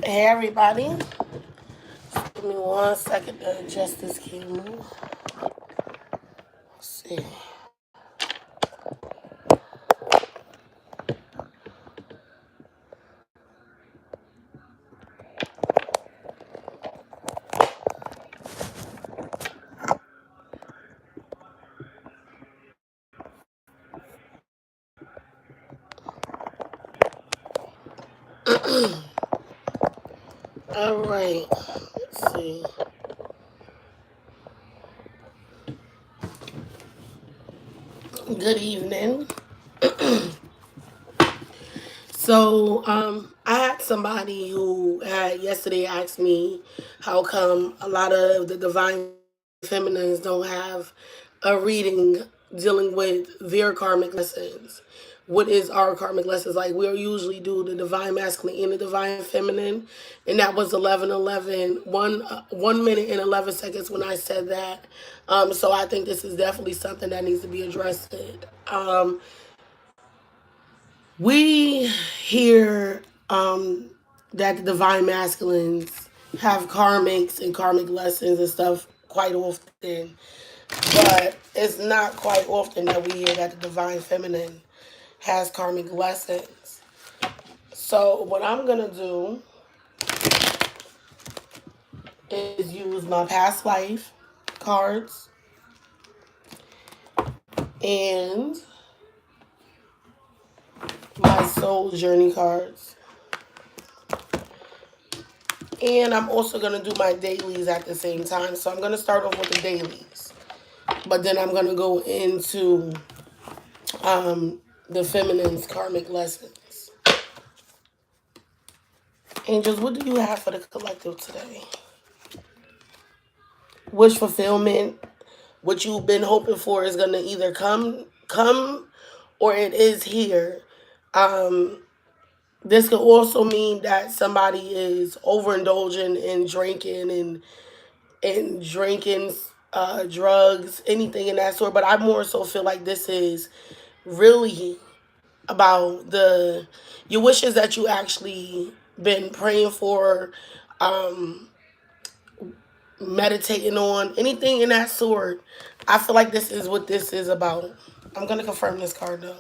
Hey everybody, give me 1 second to adjust this camera. Let's see. All right, let's see. Good evening. So, I had somebody who had yesterday asked me how come a lot of the divine feminines don't have a reading dealing with their karmic lessons. What is our karmic lessons like? We'll usually do the divine masculine and the divine feminine, and that was 11:11, 1 minute and 11 seconds when I said that. So I think this is definitely something that needs to be addressed. We hear that the divine masculines have karmics and karmic lessons and stuff quite often, but it's not quite often that we hear that the divine feminine has karmic lessons. So what I'm gonna do is use my past life cards and my soul journey cards. And I'm also going to do my dailies at the same time. So I'm going to start off with the dailies. But then I'm going to go into the feminine's karmic lessons. Angels, what do you have for the collective today? Wish fulfillment, what you've been hoping for is going to either come or it is here. This could also mean that somebody is overindulging in drinking and drinking drugs, anything in that sort. But I more so feel like this is really about the your wishes that you actually been praying for, meditating on, anything in that sort. I feel like this is what this is about. I'm gonna confirm this card though.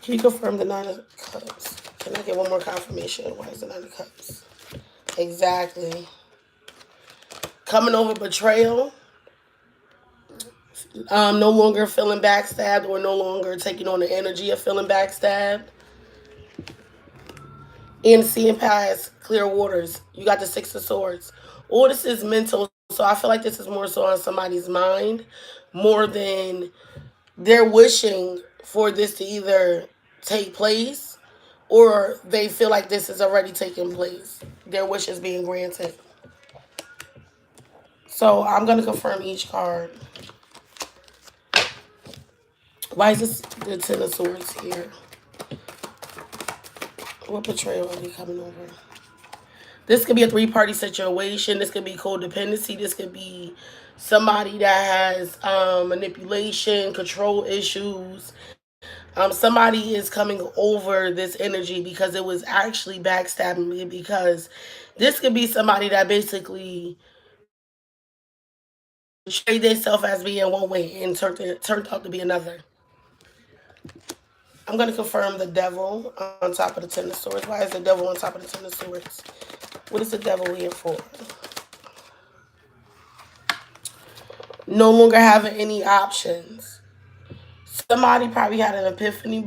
Can you confirm the Nine of Cups? Can I get one more confirmation? Why is the Nine of Cups? Exactly. Coming over betrayal. No longer feeling backstabbed or no longer taking on the energy of feeling backstabbed. And seeing past clear waters. You got the Six of Swords. All this is mental. So I feel like this is more so on somebody's mind more than they're wishing for this to either take place or they feel like this is already taking place. Their wish is being granted. So I'm going to confirm each card. Why is this the Ten of Swords here? What betrayal are they coming over? This could be a three-party situation. This could be codependency. This could be somebody that has manipulation, control issues. Somebody is coming over this energy because it was actually backstabbing me, because this could be somebody that basically portrayed themselves as being one way and turned out to be another. I'm going to confirm the devil on top of the Ten of Swords. Why is the devil on top of the Ten of Swords? What is the devil here for? No longer having any options. Somebody probably had an epiphany,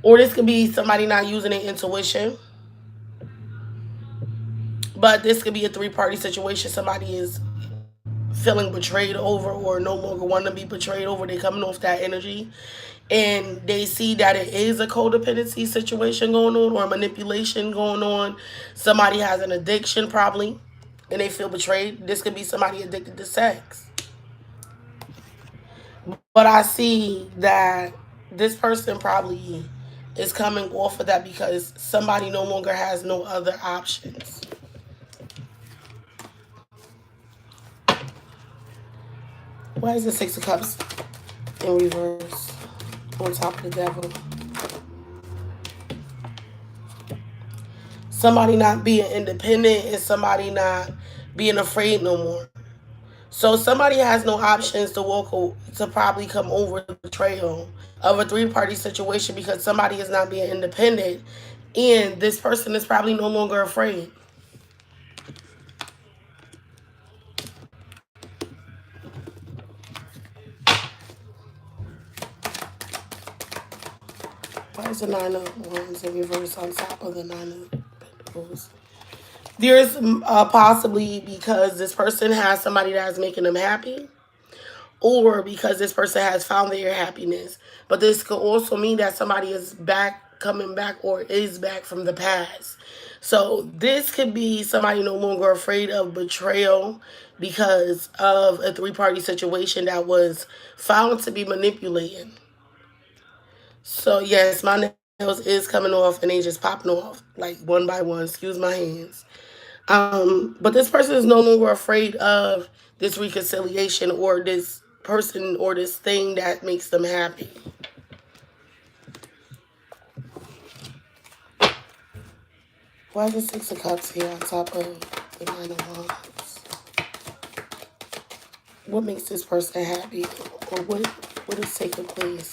or this could be somebody not using their intuition. But this could be a three-party situation. Somebody is feeling betrayed over or no longer want to be betrayed over. They're coming off that energy. And they see that it is a codependency situation going on or manipulation going on. Somebody has an addiction probably and they feel betrayed. This could be somebody addicted to sex. But I see that this person probably is coming off of that because somebody no longer has no other options. Why is the Six of Cups in reverse on top of the devil? somebody not being independent and somebody not being afraid no more. So somebody has no options to to probably come over the betrayal of a three-party situation because somebody is not being independent, and this person is probably no longer afraid. Why is the nine of wands in reverse on top of the nine of pentacles? There's possibly because this person has somebody that's making them happy, or because this person has found their happiness. But this could also mean that somebody is back, coming back, or is back from the past. So this could be somebody no longer afraid of betrayal because of a three-party situation that was found to be manipulating. So yes, my nails is coming off and they just popping off like one by one. Excuse my hands. But this person is no longer afraid of this reconciliation or this person or this thing that makes them happy. Why is the Six of Cups here on top of the Nine of Wands? What makes this person happy? Or what is taking place?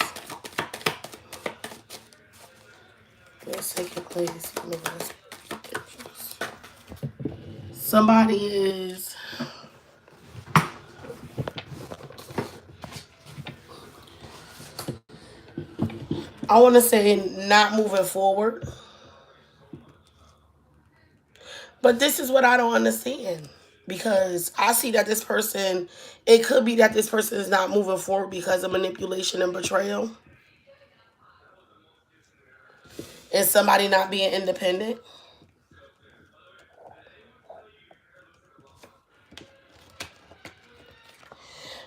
What is taking place? Universe. Somebody is I want to say not moving forward. But this is what I don't understand. Because I see that this person, it could be that this person is not moving forward because of manipulation and betrayal. And somebody not being independent.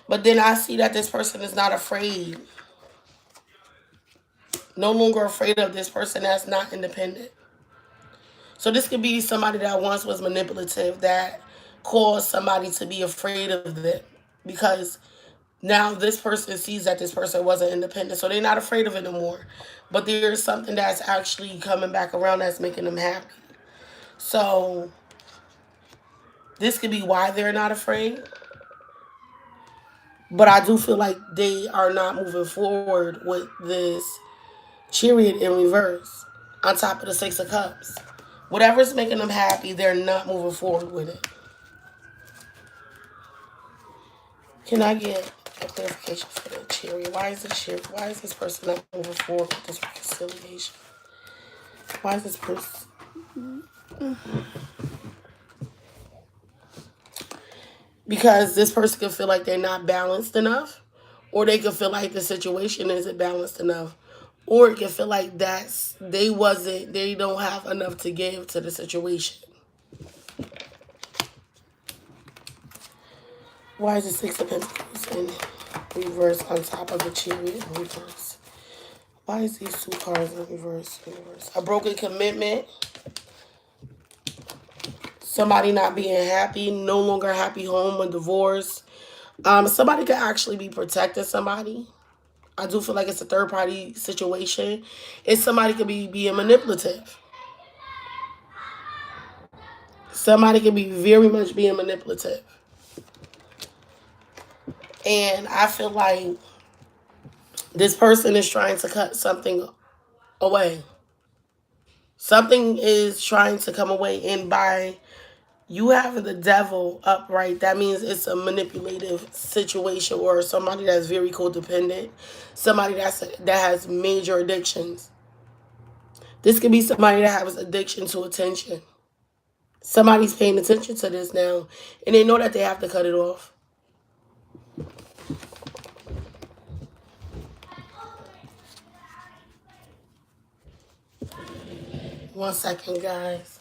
But then I see that this person is not afraid. No longer afraid of this person that's not independent. So this could be somebody that once was manipulative that caused somebody to be afraid of them. Because now this person sees that this person wasn't independent. So they're not afraid of it no more. But there's something that's actually coming back around that's making them happy. So this could be why they're not afraid. But I do feel like they are not moving forward with this chariot in reverse on top of the Six of Cups. Whatever's making them happy, they're not moving forward with it. Can I get a clarification for the chariot? Why is Why is this person not moving forward with this reconciliation? Why is this person? Because this person could feel like they're not balanced enough, or they could feel like the situation isn't balanced enough, or it can feel like they don't have enough to give to the situation. Why is the Six of Pentacles in reverse on top of the chariot in reverse? Why is these two cards in reverse? A broken commitment. Somebody not being happy, no longer happy home, a divorce. Somebody could actually be protecting somebody. I do feel like it's a third party situation. And somebody could be being manipulative. Somebody could be very much being manipulative. And I feel like this person is trying to cut something away. Something is trying to come away. And by you having the devil upright, that means it's a manipulative situation or somebody that's very codependent, somebody that has major addictions. This could be somebody that has addiction to attention. Somebody's paying attention to this now, and they know that they have to cut it off. One second, guys.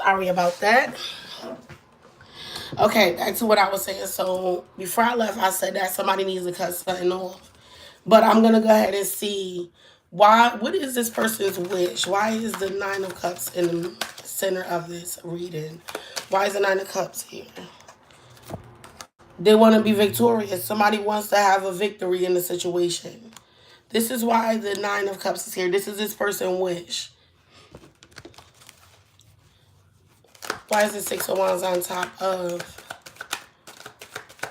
Sorry about that. Okay, back to what I was saying. So before I left, I said that somebody needs to cut something off. But I'm gonna go ahead and see why. What is this person's wish? Why is the Nine of Cups in the center of this reading? Why is the Nine of Cups here? They want to be victorious. Somebody wants to have a victory in the situation. This is why the Nine of Cups is here. This is this person's wish. Why is the Six of Wands on top of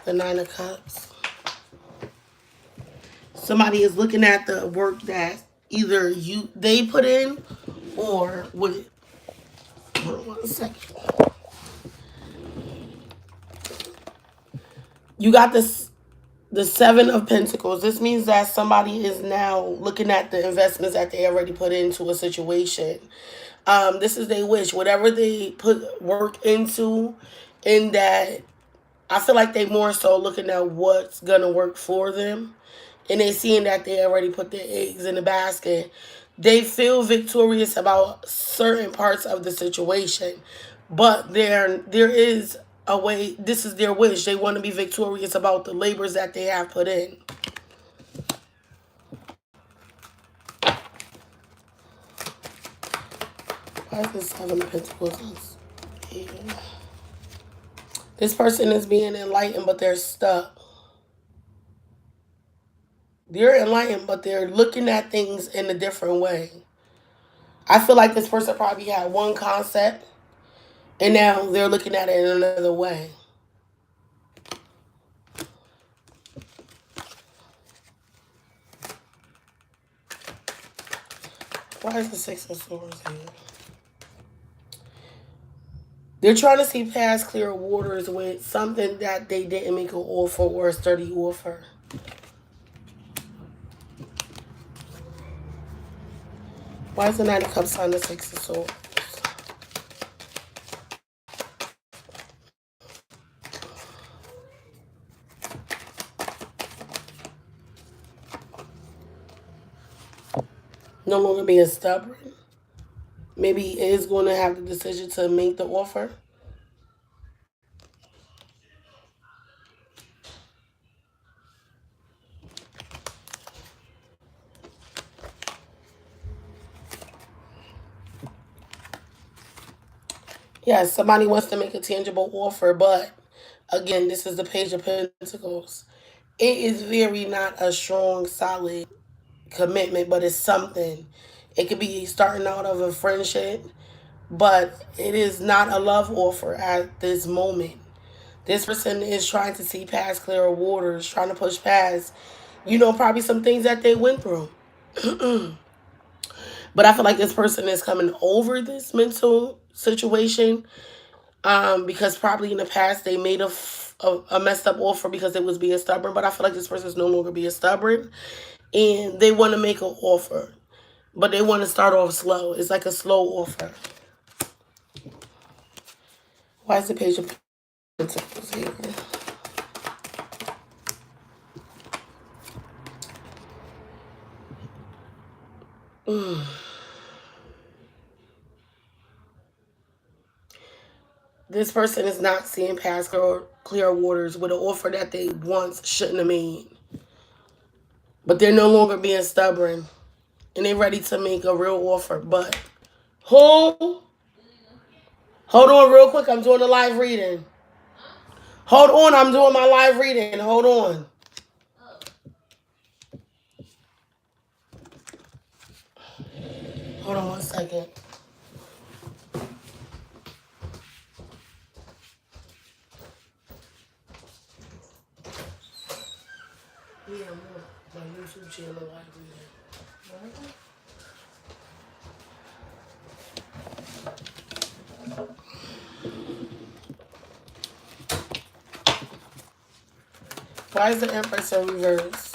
the Nine of Cups? Somebody is looking at the work that either they put in or would. Hold on 1 second. You got the Seven of Pentacles. This means that somebody is now looking at the investments that they already put into a situation. This is their wish. Whatever they put work into, in that, I feel like they more so looking at what's gonna work for them, and they seeing that they already put their eggs in the basket. They feel victorious about certain parts of the situation, but there is a way. This is their wish. They want to be victorious about the labors that they have put in. Why is this Seven of Pentacles here? This person is being enlightened, but they're stuck. They're enlightened, but they're looking at things in a different way. I feel like this person probably had one concept, and now they're looking at it in another way. Why is the Six of Swords here? They're trying to see past clear waters with something that they didn't make an offer or a sturdy offer. Why is the Nine of Cups on the Six of Swords? No longer being stubborn. Maybe he is going to have the decision to make the offer. Yes, somebody wants to make a tangible offer, but again, this is the Page of Pentacles. It is very not a strong, solid commitment, but it's something. It could be starting out of a friendship, but it is not a love offer at this moment. This person is trying to see past clearer waters, trying to push past, probably some things that they went through. But I feel like this person is coming over this mental situation, because probably in the past they made a messed up offer because it was being stubborn. But I feel like this person is no longer being stubborn, and they want to make an offer, but they want to start off slow. It's like a slow offer. Why is the Page of Pentacles here? This person is not seeing past clear waters with an offer that they once shouldn't have made. But they're no longer being stubborn, and they're ready to make a real offer. But who? Hold on real quick. I'm doing a live reading. Hold on. I'm doing my live reading. Hold on. Hold on 1 second. Yeah, I'm on my YouTube channel live reading. Why is the Empress in reverse?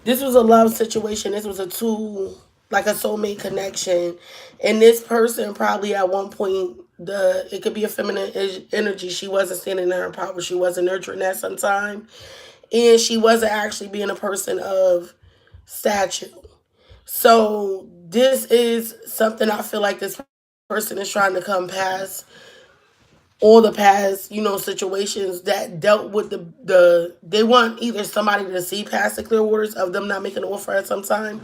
This was a love situation. This was like a soulmate connection. And this person probably at one point, it could be a feminine energy. She wasn't standing in her power. She wasn't nurturing that sometime. And she wasn't actually being a person of stature. So this is something I feel like this person is trying to come past all the past, situations that dealt with they want either somebody to see past the clear waters of them not making an offer at some time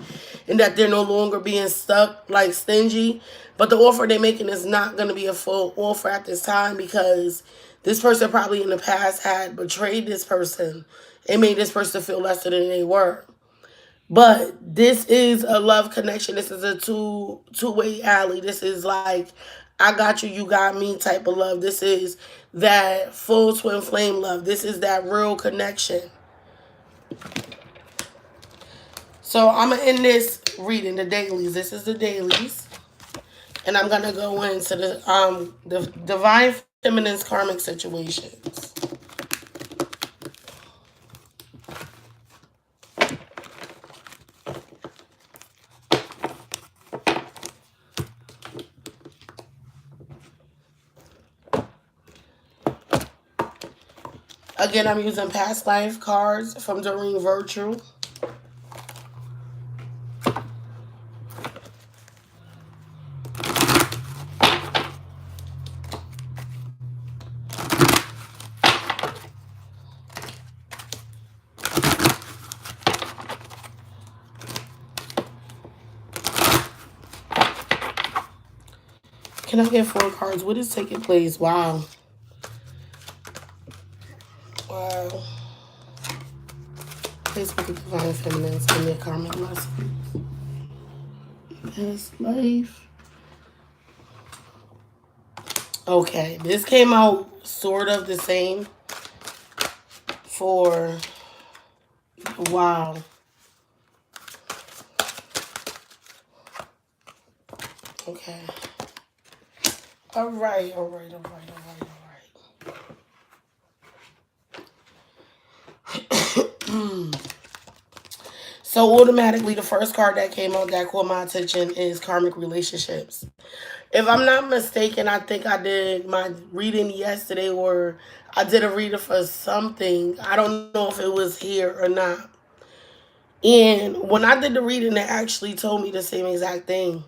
and that they're no longer being stuck like stingy. But the offer they're making is not gonna be a full offer at this time because this person probably in the past had betrayed this person and made this person feel lesser than they were. But this is a love connection. This is a two-way alley. This is like I got you, you got me type of love. This is that full twin flame love. This is that real connection. So I'm gonna end this reading the dailies. This is the dailies, and I'm gonna go into the divine feminine's karmic situations. Again, I'm using past life cards from Doreen Virtue. Can I get 4 cards? What is taking place? Wow. Wow. Place with the divine feminines and their karmic lessons. Past life. Okay, this came out sort of the same for wow. Okay. All right, all right, all right, all right, all right. So automatically, the first card that came out that caught my attention is karmic relationships. If I'm not mistaken, I think I did my reading yesterday, or I did a reader for something. I don't know if it was here or not. And when I did the reading, it actually told me the same exact thing.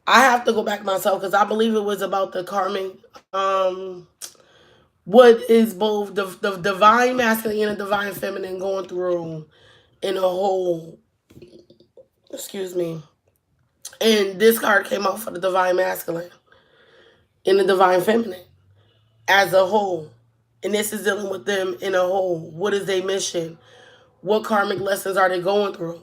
I have to go back myself because I believe it was about the karmic, um, what is both the divine masculine and the divine feminine going through in a whole. Excuse me. And this card came out for the divine masculine and the divine feminine as a whole. And this is dealing with them in a whole. What is their mission? What karmic lessons are they going through?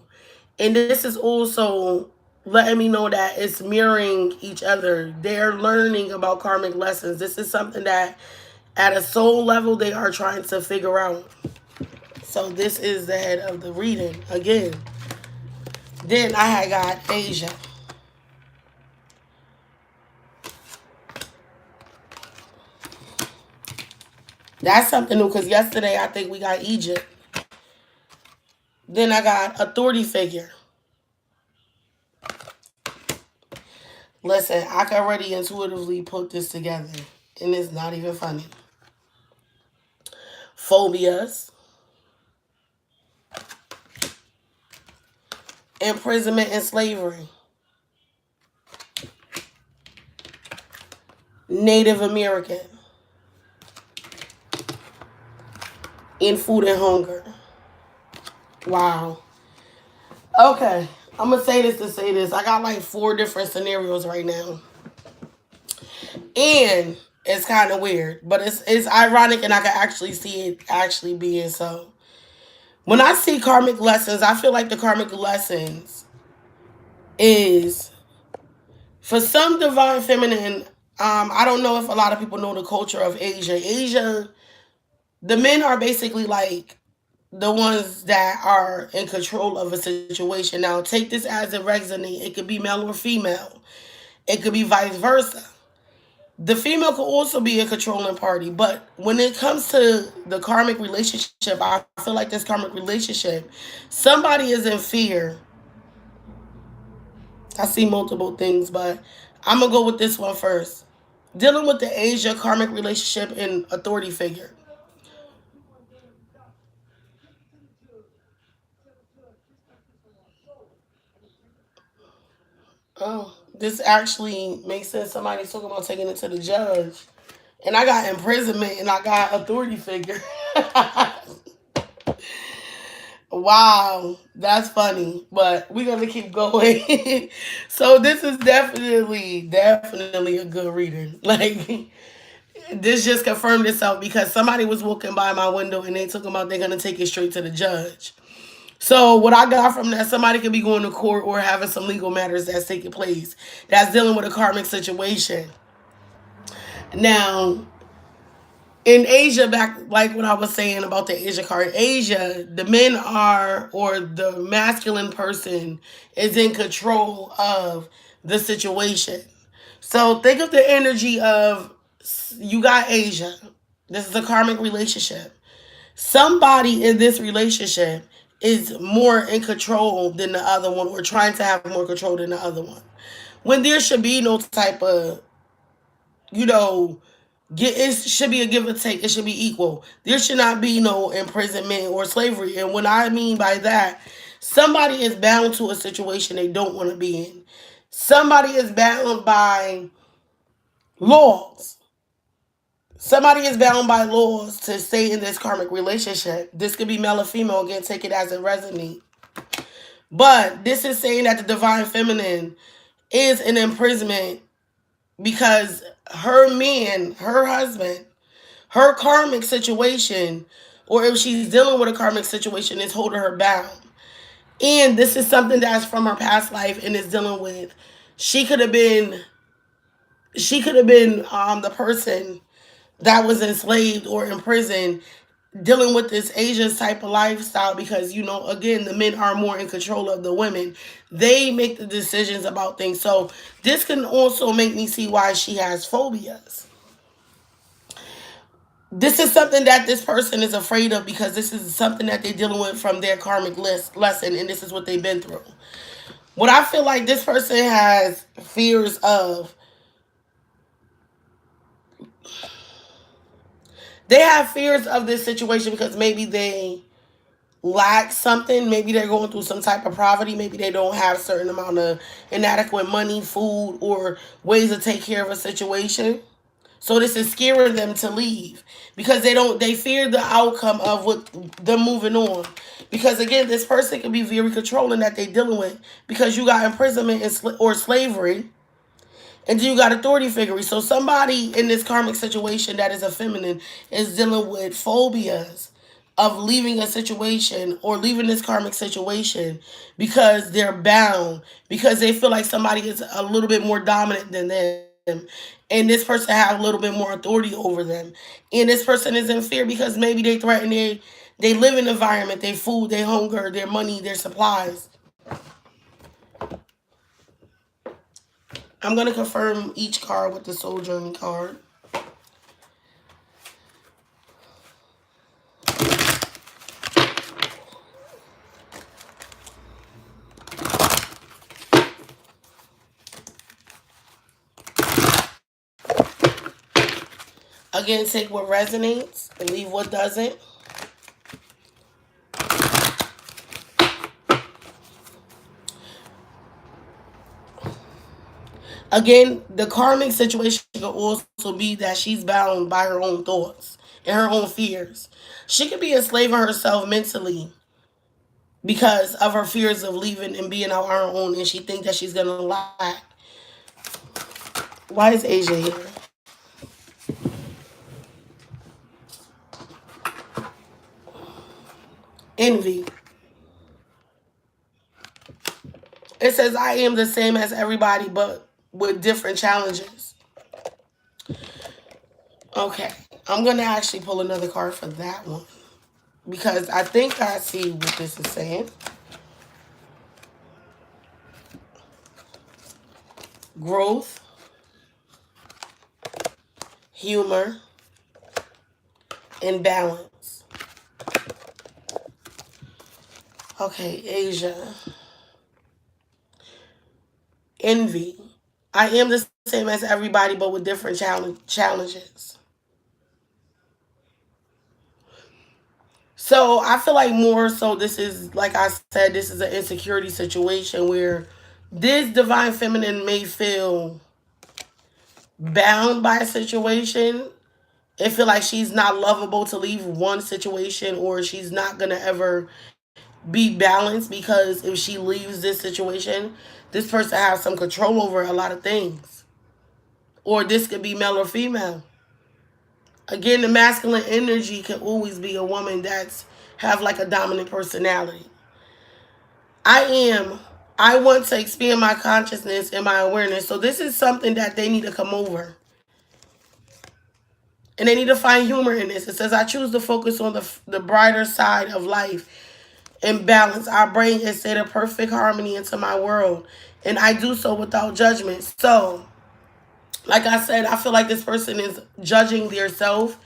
And this is also letting me know that it's mirroring each other. They're learning about karmic lessons. This is something that at a soul level they are trying to figure out. So this is the head of the reading again. Then I had got Asia. That's something new because yesterday I think we got Egypt. Then I got authority figure. Listen, I can already intuitively put this together, and it's not even funny. Phobias, imprisonment and slavery, Native American, in food and hunger. Wow. Okay, I'm gonna say this to say this. I got like 4 different scenarios right now, and it's kind of weird, but it's ironic, and I can actually see it actually being so. When I see karmic lessons, I feel like the karmic lessons is for some divine feminine. I don't know if a lot of people know the culture of Asia. Asia, the men are basically like the ones that are in control of a situation. Now, take this as it resonates. It could be male or female. It could be vice versa. The female could also be a controlling party, but when it comes to the karmic relationship, I feel like this karmic relationship, somebody is in fear. I see multiple things, but I'm gonna go with this one first. Dealing with the Asia karmic relationship and authority figure. Oh, this actually makes sense. Somebody's talking about taking it to the judge. And I got imprisonment and I got authority figure. Wow, that's funny. But we're gonna keep going. So this is definitely a good reading. Like this just confirmed itself because somebody was walking by my window and they talking about they're gonna take it straight to the judge. So what I got from that, somebody could be going to court or having some legal matters that's taking place that's dealing with a karmic situation. Now, in Asia, back like what I was saying about the Asia card, Asia, the men are or the masculine person is in control of the situation. So think of the energy of you got Asia. This is a karmic relationship. Somebody in this relationship is more in control than the other one or trying to have more control than the other one. When there should be no type of, you know, it should be a give and take. It should be equal. There should not be no imprisonment or slavery. And what I mean by that, somebody is bound to a situation they don't want to be in. Somebody is bound by laws. Somebody is bound by laws to stay in this karmic relationship. This could be male or female. Again, take it as it resonates. But this is saying that the divine feminine is in imprisonment because her man, her husband, her karmic situation, or if she's dealing with a karmic situation, is holding her bound. And this is something that's from her past life and is dealing with. She could have been, the person that was enslaved or imprisoned dealing with this Asian type of lifestyle because, again, the men are more in control of the women. They make the decisions about things. So this can also make me see why she has phobias. This is something that this person is afraid of because this is something that they're dealing with from their karmic lesson, and this is what they've been through. What I feel like this person has fears of, they have fears of this situation because maybe they lack something. Maybe they're going through some type of poverty. Maybe they don't have a certain amount of inadequate money, food, or ways to take care of a situation. So this is scaring them to leave because they fear the outcome of what them moving on. Because again, this person can be very controlling that they're dealing with because you got imprisonment or slavery. And then you got authority figure. So somebody in this karmic situation that is a feminine is dealing with phobias of leaving a situation or leaving this karmic situation because they're bound, because they feel like somebody is a little bit more dominant than them. And this person have a little bit more authority over them. And this person is in fear because maybe they threaten they live in environment, their food, their hunger, their money, their supplies. I'm going to confirm each card with the soul journey card. Again, take what resonates and leave what doesn't. Again, the karmic situation could also be that she's bound by her own thoughts and her own fears. She could be enslaving herself mentally because of her fears of leaving and being on her own, and she thinks that she's gonna lack. Why is Asia here? Envy. It says I am the same as everybody, but with different challenges. Okay, I'm gonna actually pull another card for that one because I think I see what this is saying. Growth, humor, and balance. Okay, Asia. Envy. I am the same as everybody, but with different challenges. So I feel like more so this is, like I said, this is an insecurity situation where This divine feminine may feel bound by a situation and feel like she's not lovable to leave one situation, or she's not gonna ever be balanced, because if she leaves this situation, this person has some control over a lot of things. Or this could be male or female. Again, the masculine energy can always be a woman that's have like a dominant personality. I am. I want to expand my consciousness and my awareness. So this is something that they need to come over. And they need to find humor in this. It says, I choose to focus on the brighter side of life and balance our brain and set a perfect harmony into my world. And I do so without judgment. So, like I said, I feel like this person is judging their self.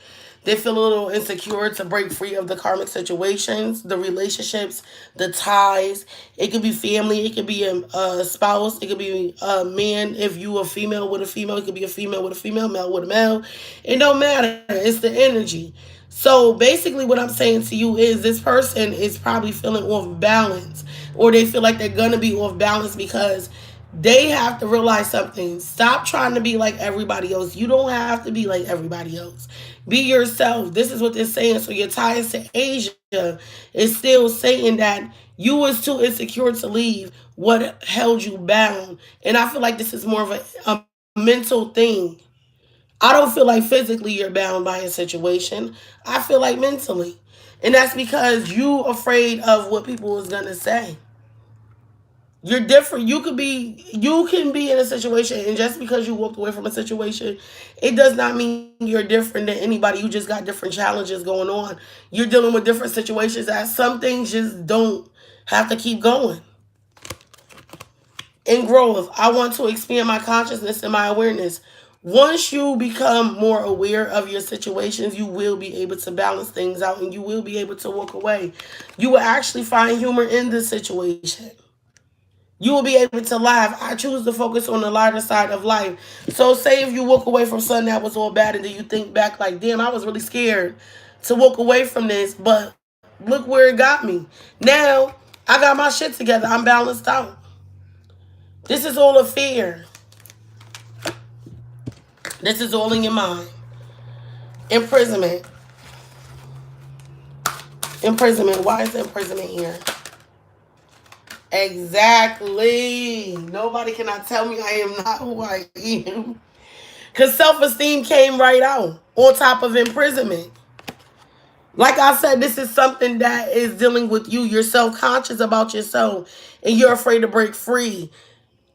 They feel a little insecure to break free of the karmic situations, the relationships, the ties. It could be family. It could be a spouse. It could be a man. If you a female with a female, it could be a female with a female, male with a male. It don't matter. It's the energy. So basically what I'm saying to you is this person is probably feeling off balance, or they feel like they're going to be off balance because they have to realize something. Stop trying to be like everybody else. You don't have to be like everybody else. Be yourself. This is what they're saying. So your ties to Asia is still saying that you was too insecure to leave what held you bound. And I feel like this is more of a mental thing. I don't feel like physically you're bound by a situation. I feel like mentally. And that's because you afraid of what people is gonna say. You're different. You can be in a situation, and just because you walked away from a situation, it does not mean you're different than anybody. You just got different challenges going on. You're dealing with different situations that some things just don't have to keep going. In growth, I want to expand my consciousness and my awareness. Once you become more aware of your situations, you will be able to balance things out, and you will be able to walk away. You will actually find humor in the situation. You will be able to laugh. I choose to focus on the lighter side of life. So say if you walk away from something that was all bad, and then you think back like, damn, I was really scared to walk away from this, but look where it got me. Now I got my shit together. I'm balanced out. This is all a fear. This is all in your mind. Imprisonment. Imprisonment. Why is imprisonment here? Exactly. Nobody cannot tell me I am not who I am. Because self-esteem came right out on top of imprisonment. Like I said, this is something that is dealing with you. You're self-conscious about yourself, and you're afraid to break free.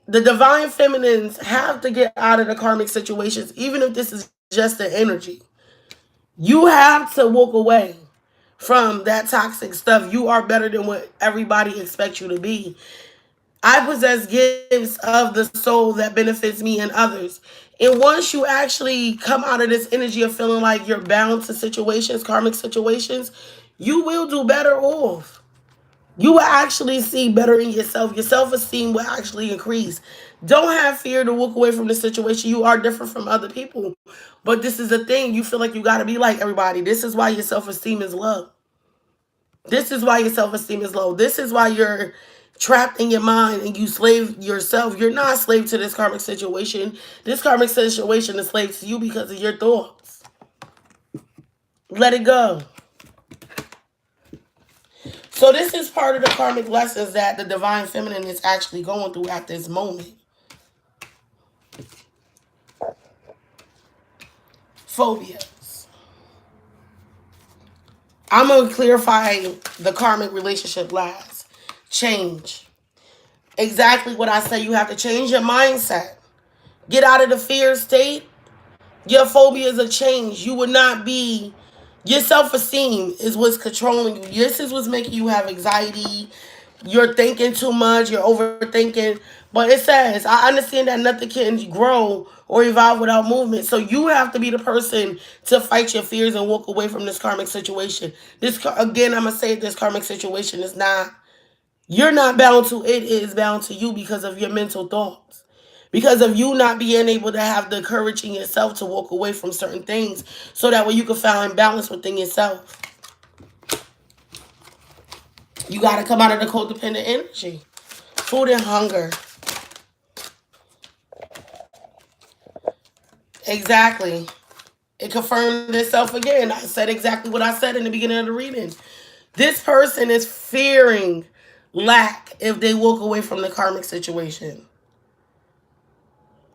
The divine feminines have to get out of the karmic situations, even if this is just the energy. You have to walk away from that toxic stuff. You are better than what everybody expects you to be. I possess gifts of the soul that benefits me and others. And once you actually come out of this energy of feeling like you're bound to situations, karmic situations, you will do better off. You will actually see better in yourself. Your self-esteem will actually increase. Don't have fear to walk away from the situation. You are different from other people. But this is the thing. You feel like you got to be like everybody. This is why your self-esteem is low. This is why your self-esteem is low. This is why you're trapped in your mind and you slave yourself. You're not a slave to this karmic situation. This karmic situation is slave to you because of your thoughts. Let it go. So this is part of the karmic lessons that the divine feminine is actually going through at this moment. Phobias. I'm going to clarify the karmic relationship last. Change. Exactly what I say. You have to change your mindset. Get out of the fear state. Your phobias are changed. You would not be... Your self-esteem is what's controlling you. This is what's making you have anxiety. You're thinking too much. You're overthinking. But it says, I understand that nothing can grow or evolve without movement. So you have to be the person to fight your fears and walk away from this karmic situation. Again, I'm going to say this karmic situation is not... You're not bound to it. It is bound to you because of your mental thoughts. Because of you not being able to have the courage in yourself to walk away from certain things, so that way you can find balance within yourself. You got to come out of the codependent energy. Food and hunger. Exactly. It confirmed itself again. I said exactly what I said in the beginning of the reading. This person is fearing lack if they walk away from the karmic situation.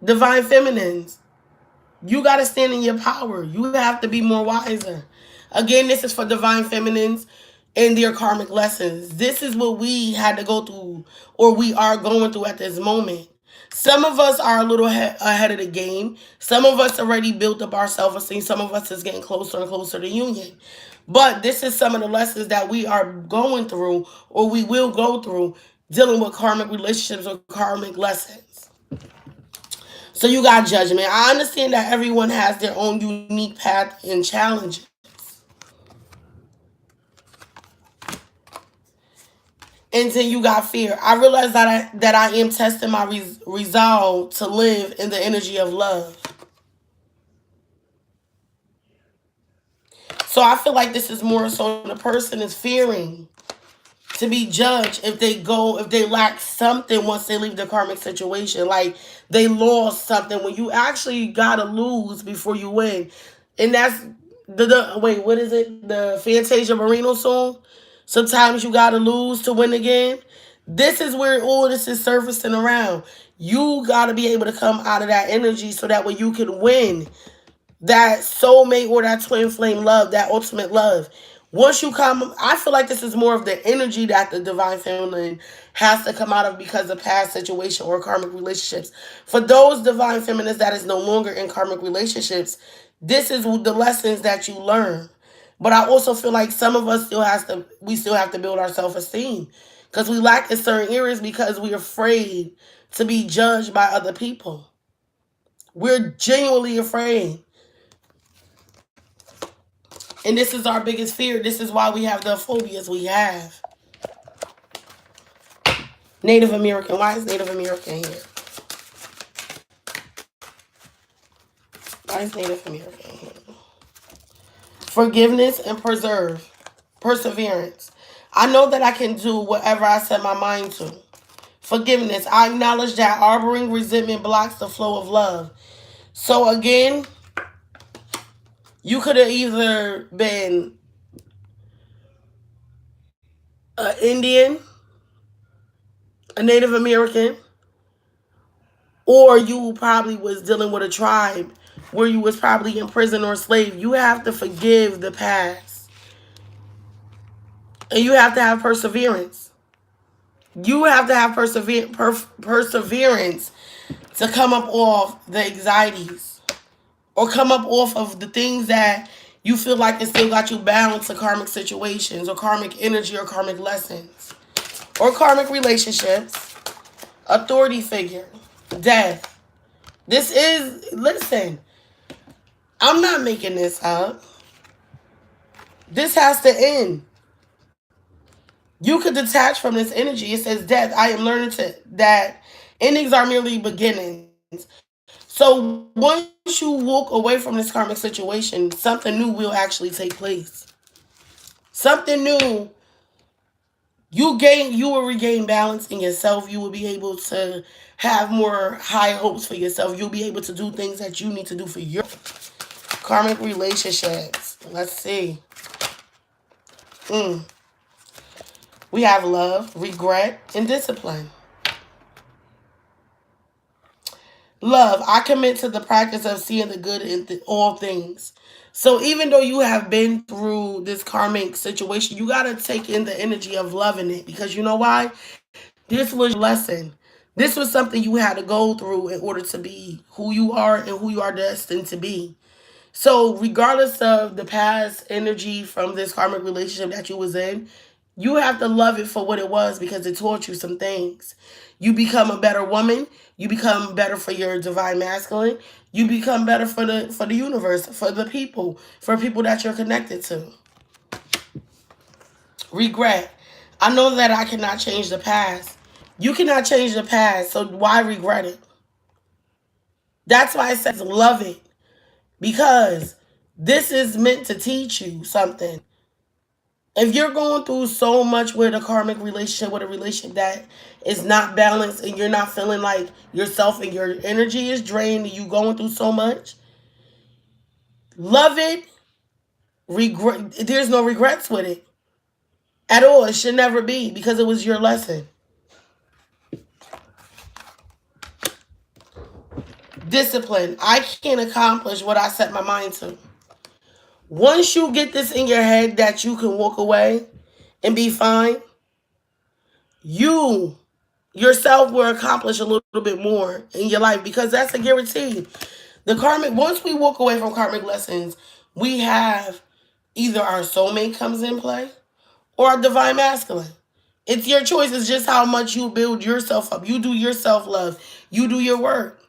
Divine feminines, you got to stand in your power. You have to be more wiser. Again, this is for divine feminines and their karmic lessons. This is what we had to go through, or we are going through at this moment. Some of us are a little ahead of the game. Some of us already built up our self-esteem. Some of us is getting closer and closer to union. But this is some of the lessons that we are going through, or we will go through, dealing with karmic relationships or karmic lessons. So you got judgment. I understand that everyone has their own unique path and challenges. And then you got fear. I realize that I am testing my resolve to live in the energy of love. So I feel like this is more so the person is fearing to be judged if they lack something once they leave the karmic situation. Like they lost something when you actually gotta lose before you win. And that's the wait, what is it? The Fantasia Marino song? Sometimes you gotta lose to win again. This is where all this is surfacing around. You gotta be able to come out of that energy so that way you can win that soulmate or that twin flame love, that ultimate love. Once you come, I feel like this is more of the energy that the divine feminine has to come out of because of past situation or karmic relationships. For those divine feminines that is no longer in karmic relationships, this is the lessons that you learn. But I also feel like some of us we still have to build our self-esteem because we lack in certain areas because we're afraid to be judged by other people. We're genuinely afraid. And this is our biggest fear. This is why we have the phobias we have. Native American. Why is Native American here? Why is Native American here? Forgiveness and perseverance. I know that I can do whatever I set my mind to. Forgiveness. I acknowledge that harboring resentment blocks the flow of love. So again, you could have either been an Indian, a Native American, or you probably was dealing with a tribe where you was probably in prison or slave. You have to forgive the past. And you have to have perseverance. You have to have perseverance to come up off the anxieties or come up off of the things that you feel like it still got you bound to karmic situations or karmic energy or karmic lessons or karmic relationships, authority figure, death. This is, listen, I'm not making this up. This has to end. You could detach from this energy. It says death. I am learning that endings are merely beginnings. So once you walk away from this karmic situation, something new will actually take place. Something new. You will regain balance in yourself. You will be able to have more high hopes for yourself. You'll be able to do things that you need to do for your karmic relationships. Let's see. We have love, regret, and discipline. Love, I commit to the practice of seeing the good in all things. So even though you have been through this karmic situation, you got to take in the energy of loving it because you know why? This was your lesson. This was something you had to go through in order to be who you are and who you are destined to be. So regardless of the past energy from this karmic relationship that you was in, you have to love it for what it was because it taught you some things. You become a better woman. You become better for your divine masculine. You become better for the universe, for the people, for people that you're connected to. Regret. I know that I cannot change the past. You cannot change the past, so why regret it? That's why it says love it. Because this is meant to teach you something. If you're going through so much with a karmic relationship, with a relationship that is not balanced and you're not feeling like yourself and your energy is drained and you going through so much, Love it. Regret. There's no regrets with it at all. It should never be, because it was your lesson. Discipline. I can't accomplish what I set my mind to. Once you get this in your head that you can walk away and be fine, you yourself will accomplish a little bit more in your life, because that's a guarantee. The karmic, once we walk away from karmic lessons, we have either our soulmate comes in play or our divine masculine. It's your choice. It's just how much you build yourself up. You do your self-love. You do your work.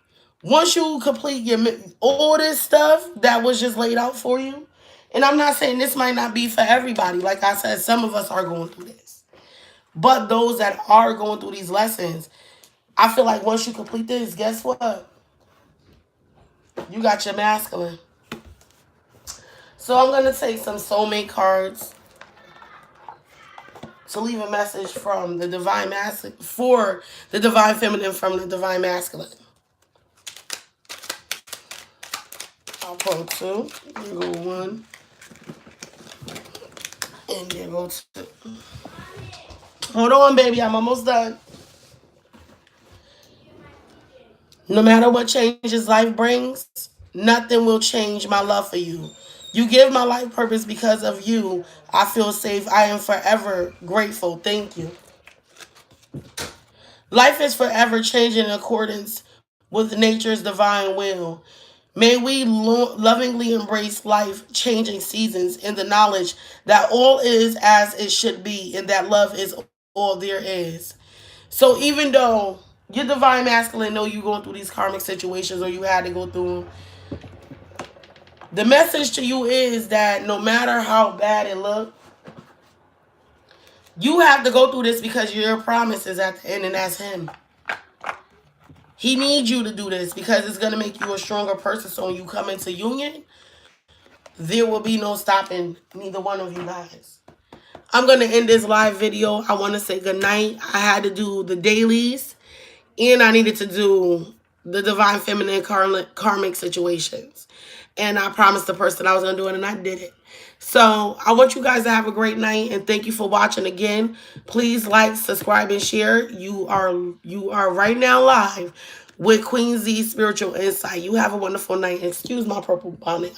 Once you complete all this stuff that was just laid out for you, and I'm not saying this might not be for everybody. Like I said, some of us are going through this. But those that are going through these lessons, I feel like once you complete this, guess what? You got your masculine. So I'm going to take some soulmate cards to leave a message from the divine masculine, for the divine feminine from the divine masculine. I'll pull two. There go one. And there go two. Hold on, baby. I'm almost done. No matter what changes life brings, nothing will change my love for you. You give my life purpose. Because of you, I feel safe. I am forever grateful. Thank you. Life is forever changing in accordance with nature's divine will. May we lovingly embrace life changing seasons in the knowledge that all is as it should be, and that love is all there is. So even though your divine masculine know you going through these karmic situations, or you had to go through them, the message to you is that no matter how bad it looks, you have to go through this, because your promise is at the end, and that's him. He needs you to do this because it's going to make you a stronger person. So when you come into union, there will be no stopping neither one of you guys. I'm going to end this live video. I want to say good night. I had to do the dailies, and I needed to do the divine feminine karmic situations. And I promised the person I was going to do it, and I did it. So I want you guys to have a great night, and thank you for watching again. Please like, subscribe, and share. You are right now live with Queen Z Spiritual Insight. You have a wonderful night. Excuse my purple bonnet.